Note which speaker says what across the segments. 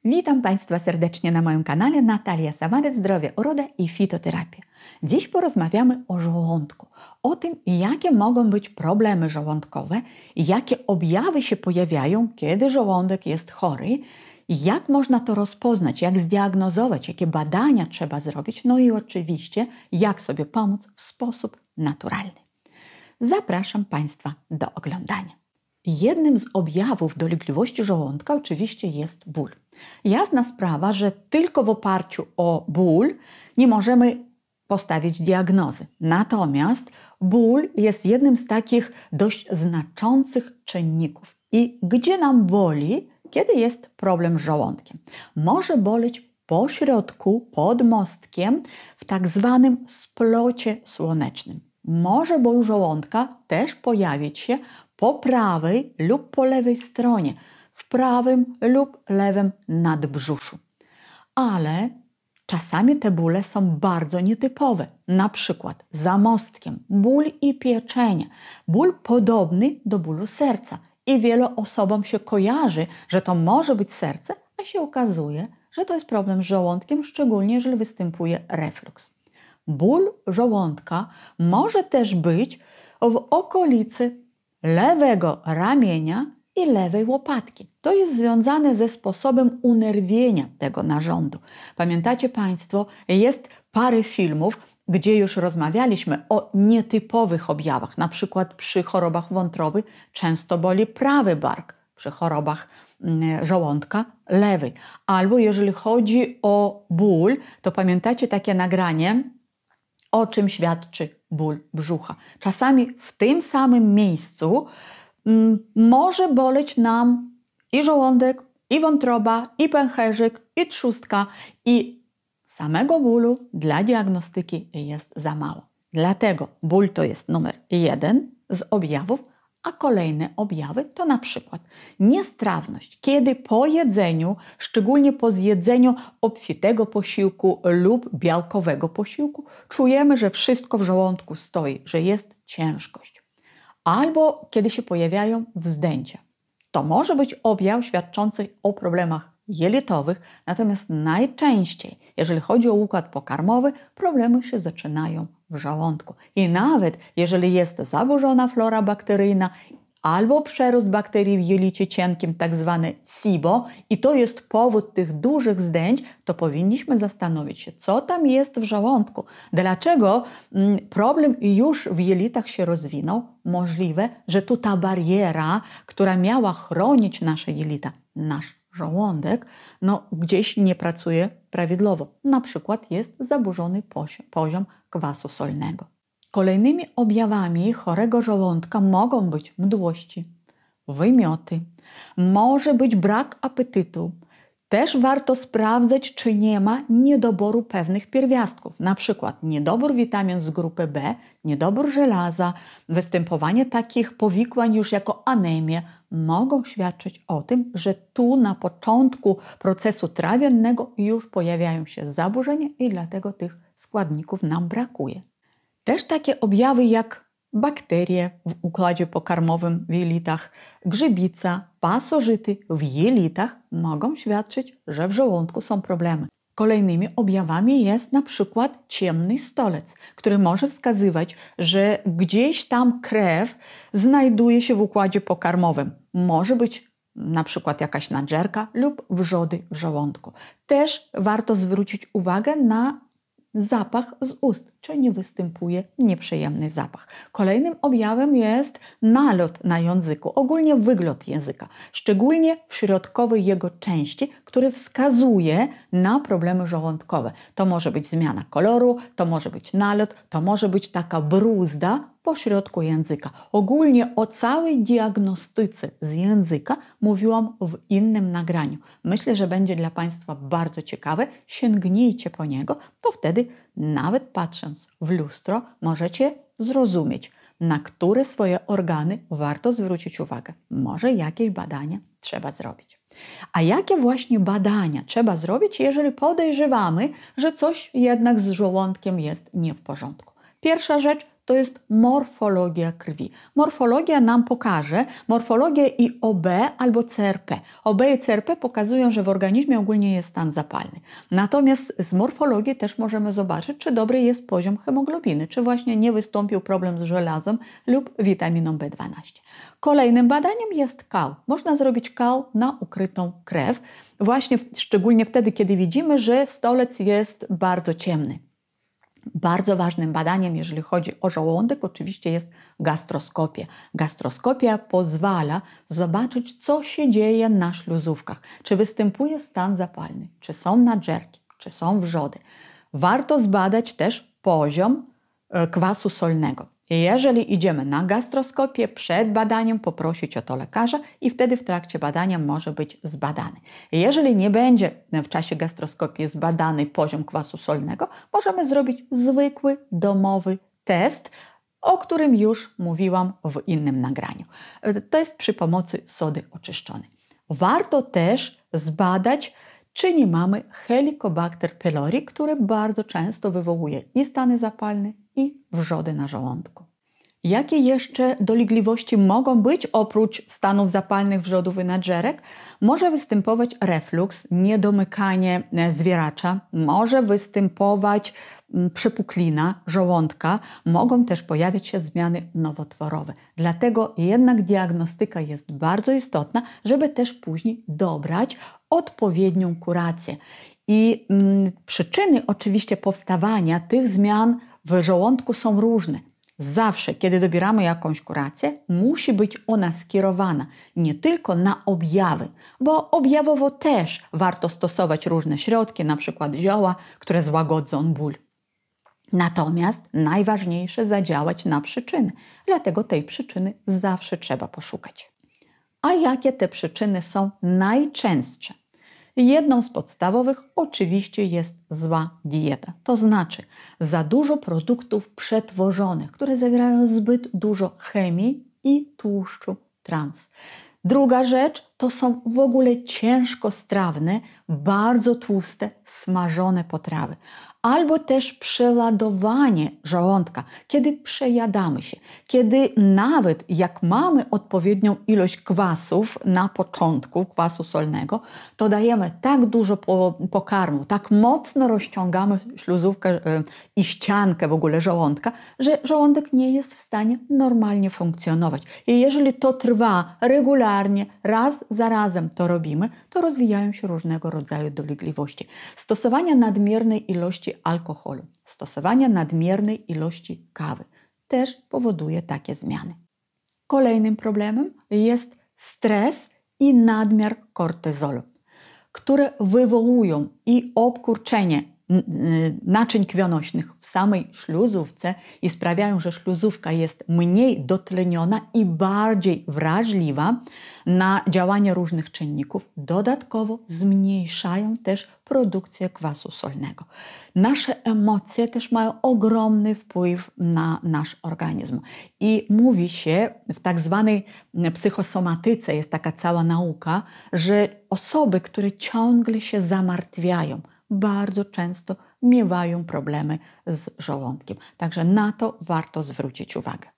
Speaker 1: Witam Państwa serdecznie na moim kanale Natalia Samaryc, Zdrowie, Uroda i Fitoterapia. Dziś porozmawiamy o żołądku, o tym, jakie mogą być problemy żołądkowe, jakie objawy się pojawiają, kiedy żołądek jest chory, jak można to rozpoznać, jak zdiagnozować, jakie badania trzeba zrobić, no i oczywiście, jak sobie pomóc w sposób naturalny. Zapraszam Państwa do oglądania. Jednym z objawów dolegliwości żołądka oczywiście jest ból. Jasna sprawa, że tylko w oparciu o ból nie możemy postawić diagnozy. Natomiast ból jest jednym z takich dość znaczących czynników. I gdzie nam boli, kiedy jest problem z żołądkiem? Może boleć po środku, pod mostkiem, w tak zwanym splocie słonecznym. Może ból żołądka też pojawić się po prawej lub po lewej stronie, w prawym lub lewym nadbrzuszu. Ale czasami te bóle są bardzo nietypowe. Na przykład za mostkiem ból i pieczenie, ból podobny do bólu serca. I wielu osobom się kojarzy, że to może być serce, a się okazuje, że to jest problem z żołądkiem, szczególnie jeżeli występuje refluks. Ból żołądka może też być w okolicy lewego ramienia i lewej łopatki. To jest związane ze sposobem unerwienia tego narządu. Pamiętacie Państwo, jest parę filmów, gdzie już rozmawialiśmy o nietypowych objawach. Na przykład przy chorobach wątroby często boli prawy bark, przy chorobach żołądka lewy. Albo jeżeli chodzi o ból, to pamiętacie takie nagranie, o czym świadczy ból brzucha. Czasami w tym samym miejscu może boleć nam i żołądek, i wątroba, i pęcherzyk, i trzustka, i samego bólu dla diagnostyki jest za mało. Dlatego ból to jest numer 1 z objawów, a kolejne objawy to na przykład niestrawność, kiedy po jedzeniu, szczególnie po zjedzeniu obfitego posiłku lub białkowego posiłku, czujemy, że wszystko w żołądku stoi, że jest ciężkość. Albo kiedy się pojawiają wzdęcia. To może być objaw świadczący o problemach jelitowych, natomiast najczęściej, jeżeli chodzi o układ pokarmowy, problemy się zaczynają w żołądku. I nawet jeżeli jest zaburzona flora bakteryjna albo przerost bakterii w jelicie cienkim, tak zwany SIBO, i to jest powód tych dużych zdęć, to powinniśmy zastanowić się, co tam jest w żołądku. Dlaczego problem już w jelitach się rozwinął? Możliwe, że tu ta bariera, która miała chronić nasze jelita, nasz żołądek, gdzieś nie pracuje prawidłowo. Na przykład jest zaburzony poziom kwasu solnego. Kolejnymi objawami chorego żołądka mogą być mdłości, wymioty, może być brak apetytu. Też warto sprawdzać, czy nie ma niedoboru pewnych pierwiastków, na przykład niedobór witamin z grupy B, niedobór żelaza, występowanie takich powikłań już jako anemia mogą świadczyć o tym, że tu na początku procesu trawiennego już pojawiają się zaburzenia i dlatego tych składników nam brakuje. Też takie objawy jak bakterie w układzie pokarmowym w jelitach, grzybica, pasożyty w jelitach mogą świadczyć, że w żołądku są problemy. Kolejnymi objawami jest na przykład ciemny stolec, który może wskazywać, że gdzieś tam krew znajduje się w układzie pokarmowym. Może być na przykład jakaś nadżerka lub wrzody w żołądku. Też warto zwrócić uwagę na zapach z ust, czy nie występuje nieprzyjemny zapach. Kolejnym objawem jest nalot na języku, ogólnie wygląd języka, szczególnie w środkowej jego części, który wskazuje na problemy żołądkowe. To może być zmiana koloru, to może być nalot, to może być taka bruzda po środku języka. Ogólnie o całej diagnostyce z języka mówiłam w innym nagraniu. Myślę, że będzie dla Państwa bardzo ciekawe. Sięgnijcie po niego, to wtedy nawet patrząc w lustro możecie zrozumieć, na które swoje organy warto zwrócić uwagę. Może jakieś badania trzeba zrobić. A jakie właśnie badania trzeba zrobić, jeżeli podejrzewamy, że coś jednak z żołądkiem jest nie w porządku? Pierwsza rzecz to jest morfologia krwi. Morfologia nam pokaże morfologię i OB albo CRP. OB i CRP pokazują, że w organizmie ogólnie jest stan zapalny. Natomiast z morfologii też możemy zobaczyć, czy dobry jest poziom hemoglobiny, czy właśnie nie wystąpił problem z żelazem lub witaminą B12. Kolejnym badaniem jest kal. Można zrobić kal na ukrytą krew, właśnie szczególnie wtedy, kiedy widzimy, że stolec jest bardzo ciemny. Bardzo ważnym badaniem, jeżeli chodzi o żołądek, oczywiście jest gastroskopia. Gastroskopia pozwala zobaczyć, co się dzieje na śluzówkach. Czy występuje stan zapalny, czy są nadżerki, czy są wrzody. Warto zbadać też poziom kwasu solnego. Jeżeli idziemy na gastroskopię, przed badaniem poprosić o to lekarza i wtedy w trakcie badania może być zbadany. Jeżeli nie będzie w czasie gastroskopii zbadany poziom kwasu solnego, możemy zrobić zwykły domowy test, o którym już mówiłam w innym nagraniu. To jest przy pomocy sody oczyszczonej. Warto też zbadać, czy nie mamy Helicobacter pylori, który bardzo często wywołuje i stany zapalne, i wrzody na żołądku. Jakie jeszcze dolegliwości mogą być oprócz stanów zapalnych, wrzodów i nadżerek? Może występować refluks, niedomykanie zwieracza, może występować przepuklina żołądka, mogą też pojawiać się zmiany nowotworowe. Dlatego jednak diagnostyka jest bardzo istotna, żeby też później dobrać odpowiednią kurację. I przyczyny oczywiście powstawania tych zmian w żołądku są różne. Zawsze, kiedy dobieramy jakąś kurację, musi być ona skierowana nie tylko na objawy, bo objawowo też warto stosować różne środki, na przykład zioła, które złagodzą ból. Natomiast najważniejsze zadziałać na przyczyny, dlatego tej przyczyny zawsze trzeba poszukać. A jakie te przyczyny są najczęstsze? Jedną z podstawowych oczywiście jest zła dieta, to znaczy za dużo produktów przetworzonych, które zawierają zbyt dużo chemii i tłuszczu trans. Druga rzecz to są w ogóle ciężkostrawne, bardzo tłuste, smażone potrawy. Albo też przeładowanie żołądka, kiedy przejadamy się, kiedy nawet jak mamy odpowiednią ilość kwasów na początku, kwasu solnego, to dajemy tak dużo pokarmu, tak mocno rozciągamy śluzówkę i ściankę w ogóle żołądka, że żołądek nie jest w stanie normalnie funkcjonować. I jeżeli to trwa regularnie, raz za razem to robimy, to rozwijają się różnego rodzaju dolegliwości. Stosowanie nadmiernej ilości alkoholu, stosowanie nadmiernej ilości kawy też powoduje takie zmiany. Kolejnym problemem jest stres i nadmiar kortyzolu, które wywołują i obkurczenie naczyń krwionośnych w samej śluzówce i sprawiają, że śluzówka jest mniej dotleniona i bardziej wrażliwa na działanie różnych czynników. Dodatkowo zmniejszają też produkcję kwasu solnego. Nasze emocje też mają ogromny wpływ na nasz organizm. I mówi się w tak zwanej psychosomatyce, jest taka cała nauka, że osoby, które ciągle się zamartwiają, bardzo często miewają problemy z żołądkiem. Także na to warto zwrócić uwagę.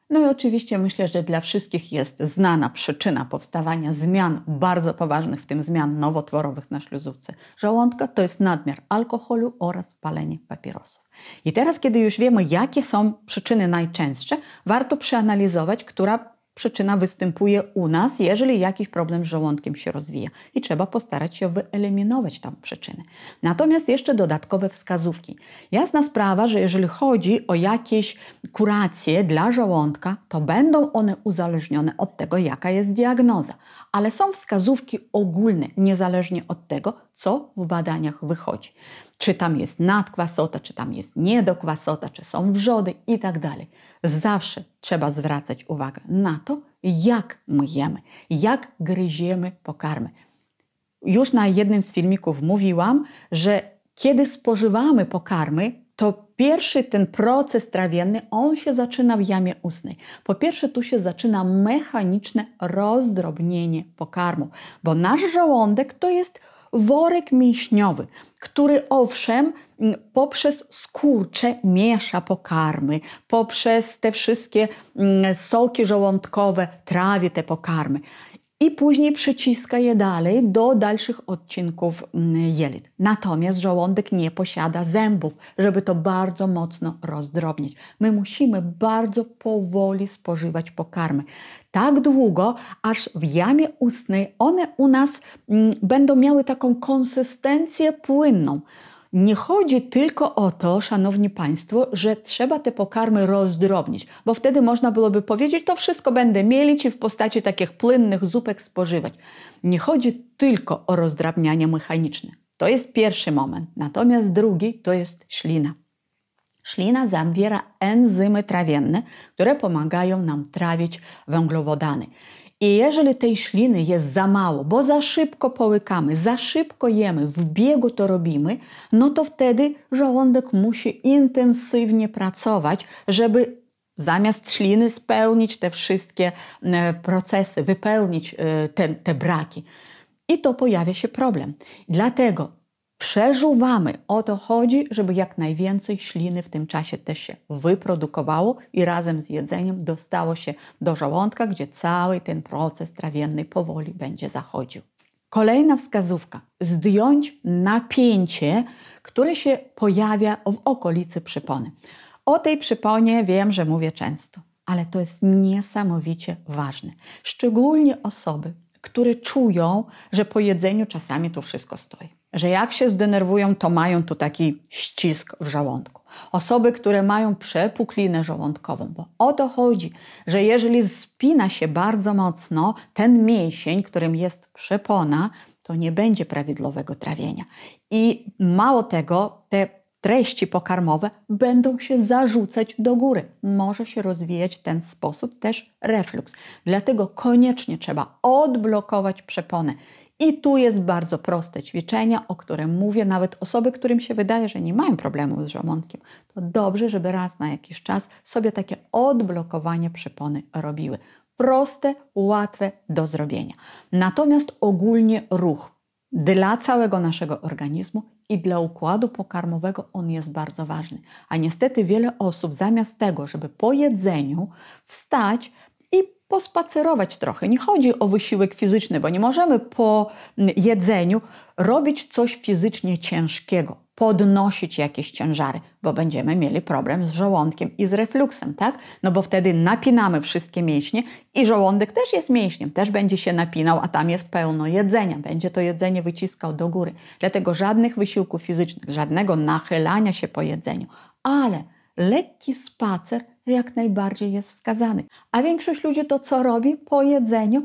Speaker 1: No i oczywiście myślę, że dla wszystkich jest znana przyczyna powstawania zmian bardzo poważnych, w tym zmian nowotworowych na śluzówce żołądka, to jest nadmiar alkoholu oraz palenie papierosów. I teraz, kiedy już wiemy, jakie są przyczyny najczęstsze, warto przeanalizować, która przyczyna występuje u nas, jeżeli jakiś problem z żołądkiem się rozwija i trzeba postarać się wyeliminować tę przyczynę. Natomiast jeszcze dodatkowe wskazówki. Jasna sprawa, że jeżeli chodzi o jakieś kuracje dla żołądka, to będą one uzależnione od tego, jaka jest diagnoza. Ale są wskazówki ogólne, niezależnie od tego, co w badaniach wychodzi. Czy tam jest nadkwasota, czy tam jest niedokwasota, czy są wrzody i tak dalej. Zawsze trzeba zwracać uwagę na to, jak my jemy, jak gryziemy pokarmy. Już na jednym z filmików mówiłam, że kiedy spożywamy pokarmy, to pierwszy ten proces trawienny, on się zaczyna w jamie ustnej. Po pierwsze, tu się zaczyna mechaniczne rozdrobnienie pokarmu, bo nasz żołądek to jest worek mięśniowy, który owszem poprzez skurcze miesza pokarmy, poprzez te wszystkie soki żołądkowe trawi te pokarmy i później przyciska je dalej do dalszych odcinków jelit. Natomiast żołądek nie posiada zębów, żeby to bardzo mocno rozdrobnić. My musimy bardzo powoli spożywać pokarmy. Tak długo, aż w jamie ustnej one u nas będą miały taką konsystencję płynną. Nie chodzi tylko o to, szanowni państwo, że trzeba te pokarmy rozdrobnić, bo wtedy można byłoby powiedzieć, to wszystko będę mielić i w postaci takich płynnych zupek spożywać. Nie chodzi tylko o rozdrabnianie mechaniczne. To jest pierwszy moment. Natomiast drugi to jest ślina. Ślina zawiera enzymy trawienne, które pomagają nam trawić węglowodany. I jeżeli tej śliny jest za mało, bo za szybko połykamy, za szybko jemy, w biegu to robimy, no to wtedy żołądek musi intensywnie pracować, żeby zamiast śliny spełnić te wszystkie procesy, wypełnić te braki. I to pojawia się problem. Dlatego przeżuwamy. O to chodzi, żeby jak najwięcej śliny w tym czasie też się wyprodukowało i razem z jedzeniem dostało się do żołądka, gdzie cały ten proces trawienny powoli będzie zachodził. Kolejna wskazówka. Zdjąć napięcie, które się pojawia w okolicy przypony. O tej przyponie wiem, że mówię często, ale to jest niesamowicie ważne. Szczególnie osoby, które czują, że po jedzeniu czasami tu wszystko stoi. Że jak się zdenerwują, to mają tu taki ścisk w żołądku. Osoby, które mają przepuklinę żołądkową, bo o to chodzi, że jeżeli spina się bardzo mocno ten mięsień, którym jest przepona, to nie będzie prawidłowego trawienia. I mało tego, te treści pokarmowe będą się zarzucać do góry. Może się rozwijać w ten sposób też refluks. Dlatego koniecznie trzeba odblokować przeponę. I tu jest bardzo proste ćwiczenia, o którym mówię, nawet osoby, którym się wydaje, że nie mają problemu z żołądkiem. To dobrze, żeby raz na jakiś czas sobie takie odblokowanie przepony robiły. Proste, łatwe do zrobienia. Natomiast ogólnie ruch dla całego naszego organizmu i dla układu pokarmowego on jest bardzo ważny. A niestety wiele osób zamiast tego, żeby po jedzeniu wstać i pospacerować trochę. Nie chodzi o wysiłek fizyczny, bo nie możemy po jedzeniu robić coś fizycznie ciężkiego, podnosić jakieś ciężary, bo będziemy mieli problem z żołądkiem i z refluksem, tak? No bo wtedy napinamy wszystkie mięśnie i żołądek też jest mięśniem, też będzie się napinał, a tam jest pełno jedzenia, będzie to jedzenie wyciskał do góry. Dlatego żadnych wysiłków fizycznych, żadnego nachylania się po jedzeniu, ale lekki spacer jak najbardziej jest wskazany. A większość ludzi to co robi po jedzeniu?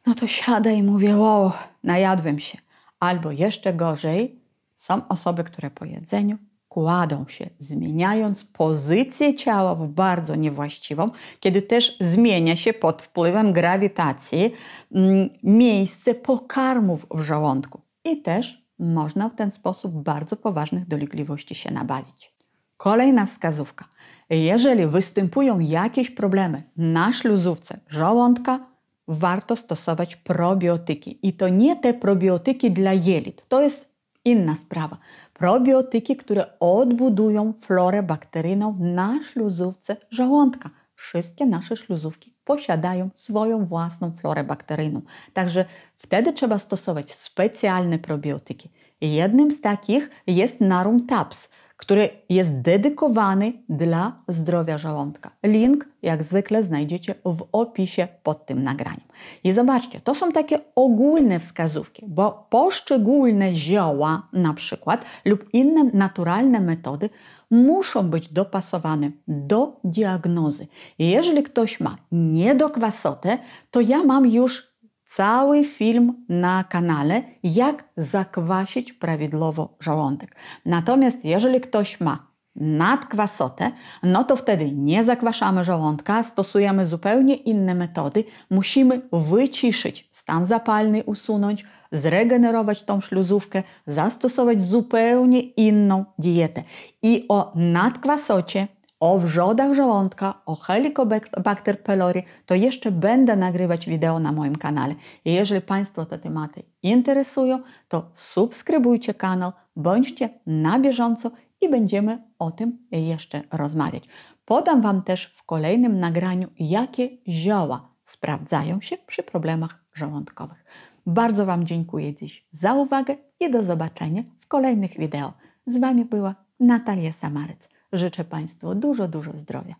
Speaker 1: No to siada i mówię, wow, najadłem się. Albo jeszcze gorzej, są osoby, które po jedzeniu kładą się, zmieniając pozycję ciała w bardzo niewłaściwą, kiedy też zmienia się pod wpływem grawitacji miejsce pokarmów w żołądku. I też można w ten sposób bardzo poważnych dolegliwości się nabawić. Kolejna wskazówka. Jeżeli występują jakieś problemy na śluzówce żołądka, warto stosować probiotyki. I to nie te probiotyki dla jelit. To jest inna sprawa. Probiotyki, które odbudują florę bakteryjną na śluzówce żołądka. Wszystkie nasze śluzówki posiadają swoją własną florę bakteryjną. Także wtedy trzeba stosować specjalne probiotyki. Jednym z takich jest Narum Tabs, który jest dedykowany dla zdrowia żołądka. Link, jak zwykle, znajdziecie w opisie pod tym nagraniem. I zobaczcie, to są takie ogólne wskazówki, bo poszczególne zioła na przykład lub inne naturalne metody muszą być dopasowane do diagnozy. Jeżeli ktoś ma niedokwasotę, to ja mam już cały film na kanale, jak zakwasić prawidłowo żołądek. Natomiast jeżeli ktoś ma nadkwasotę, no to wtedy nie zakwaszamy żołądka, stosujemy zupełnie inne metody. Musimy wyciszyć stan zapalny, usunąć, zregenerować tą śluzówkę, zastosować zupełnie inną dietę. I o nadkwasocie, o wrzodach żołądka, o Helicobacter pylori, to jeszcze będę nagrywać wideo na moim kanale. I jeżeli Państwa te tematy interesują, to subskrybujcie kanał, bądźcie na bieżąco i będziemy o tym jeszcze rozmawiać. Podam Wam też w kolejnym nagraniu, jakie zioła sprawdzają się przy problemach żołądkowych. Bardzo Wam dziękuję dziś za uwagę i do zobaczenia w kolejnych wideo. Z Wami była Natalia Samarec. Życzę Państwu dużo zdrowia.